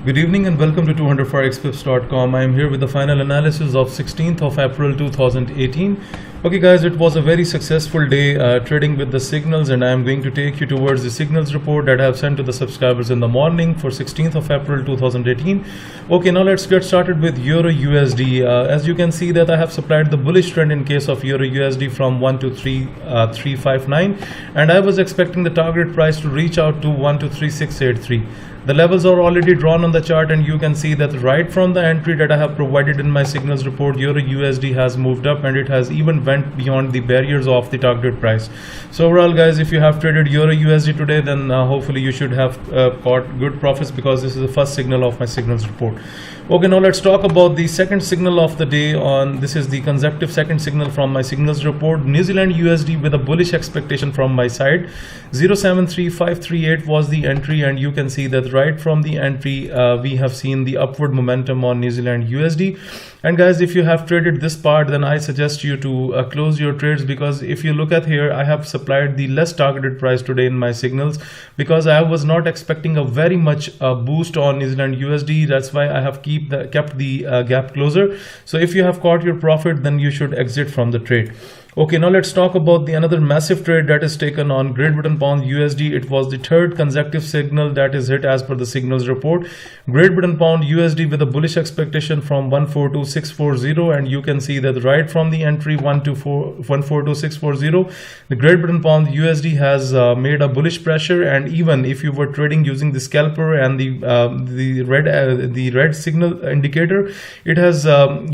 Good evening and welcome to 200forexpips.com. I am here with the final analysis of 16th of April 2018. Okay guys, it was a very successful day trading with the signals, and I am going to take you towards the signals report that I have sent to the subscribers in the morning for 16th of April 2018. Okay, now let's get started with Euro USD. As you can see that I have supplied the bullish trend in case of Euro USD from 1 to 3,359, and I was expecting the target price to reach out to 1 to 3,683. The levels are already drawn on the chart, and you can see that right from the entry that I have provided in my signals report, Euro USD has moved up and it has even went beyond the barriers of the target price. So overall guys, if you have traded Euro USD today, then hopefully you should have got good profits, because this is the first signal of my signals report. Okay, now let's talk about the second signal of the day. This is the consecutive second signal from my signals report. New Zealand USD with a bullish expectation from my side. 073538 was the entry, and you can see that right from the entry we have seen the upward momentum on New Zealand USD. And guys, if you have traded this part, then I suggest you to close your trades, because if you look at here, I have supplied the less targeted price today in my signals, because I was not expecting a very much boost on New Zealand USD. That's why I have kept the gap closer. So if you have caught your profit, then you should exit from the trade. Okay, now let's talk about the another massive trade that is taken on Great Britain Pound USD. It was the third consecutive signal that is hit as per the signals report. Great Britain Pound USD with a bullish expectation from 142640, and you can see that right from the entry 142640, the Great Britain Pound USD has made a bullish pressure. And even if you were trading using the scalper and the red signal indicator, it has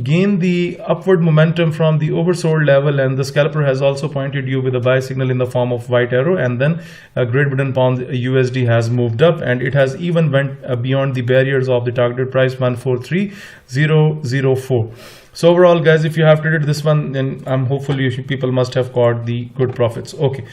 gained the upward momentum from the oversold level, and the scalper has also pointed you with a buy signal in the form of white arrow, and then Great Britain Pound USD has moved up, and it has even went beyond the barriers of the targeted price 143004. So overall guys, if you have traded this one, then I'm hopefully people must have caught the good profits. Okay.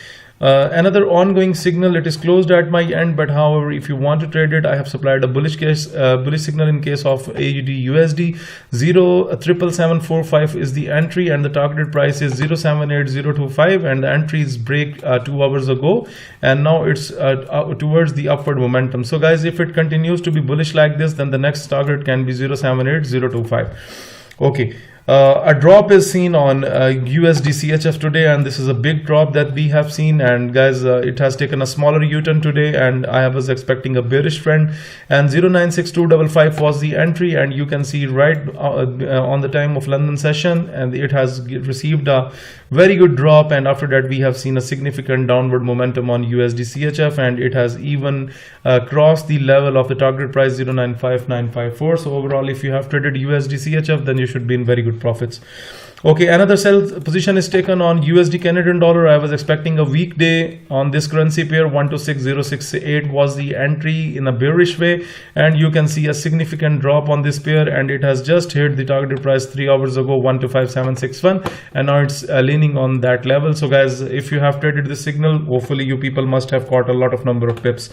Another ongoing signal, it is closed at my end, but however, if you want to trade it, I have supplied a bullish signal in case of AUD USD. 077745 is the entry, and the targeted price is 078025, and the entries break 2 hours ago, and now it's towards the upward momentum. So guys, if it continues to be bullish like this, then the next target can be 078025. Okay. A drop is seen on USDCHF today, and this is a big drop that we have seen. And guys, it has taken a smaller U-turn today, and I was expecting a bearish trend. And 096255 was the entry, and you can see right on the time of London session, and it has received a very good drop. And after that, we have seen a significant downward momentum on USDCHF, and it has even crossed the level of the target price 095954. So overall, if you have traded USDCHF, then you should be in very good profits. Okay, another sell position is taken on USD Canadian dollar. I was expecting a weak day on this currency pair. 126068 was the entry in a bearish way, and you can see a significant drop on this pair, and it has just hit the targeted price 3 hours ago 125761, and now it's leaning on that level. So guys, if you have traded this signal, hopefully you people must have caught a lot of number of pips.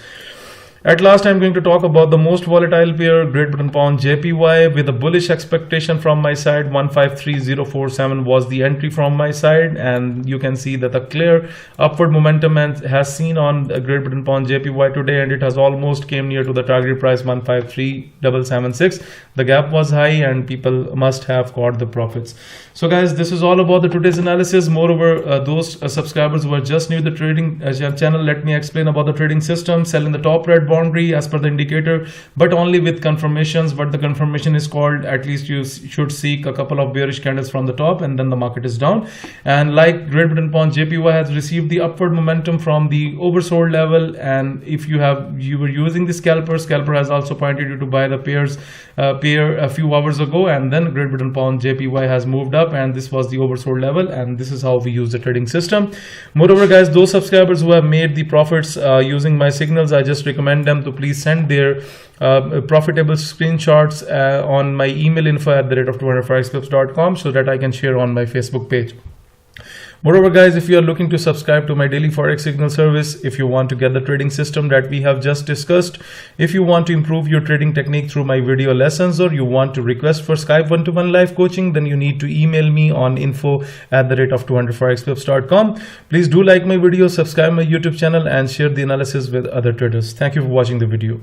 At last, I'm going to talk about the most volatile pair, Great Britain Pound JPY, with a bullish expectation from my side. 153047 was the entry from my side, and you can see that a clear upward momentum has seen on Great Britain Pound JPY today, and it has almost came near to the target price 153776. The gap was high, and people must have caught the profits. So guys, this is all about the today's analysis. Moreover, those subscribers who are just new to the trading channel, let me explain about the trading system. Sell in the top red boundary as per the indicator, but only with confirmations. But the confirmation is called, at least you should seek a couple of bearish candles from the top, and then the market is down. And like Great Britain Pound JPY has received the upward momentum from the oversold level, and if you were using the scalper has also pointed you to buy the pair a few hours ago, and then Great Britain Pound JPY has moved up, and this was the oversold level, and this is how we use the trading system. Moreover guys, those subscribers who have made the profits using my signals, I just recommend them to please send their profitable screenshots on my email info@200forexpips.com, so that I can share on my Facebook page. Moreover guys, if you are looking to subscribe to my daily forex signal service, if you want to get the trading system that we have just discussed, if you want to improve your trading technique through my video lessons, or you want to request for Skype one-to-one live coaching, then you need to email me on info@200forexpips.com. Please do like my video, subscribe my YouTube channel, and share the analysis with other traders. Thank you for watching the video.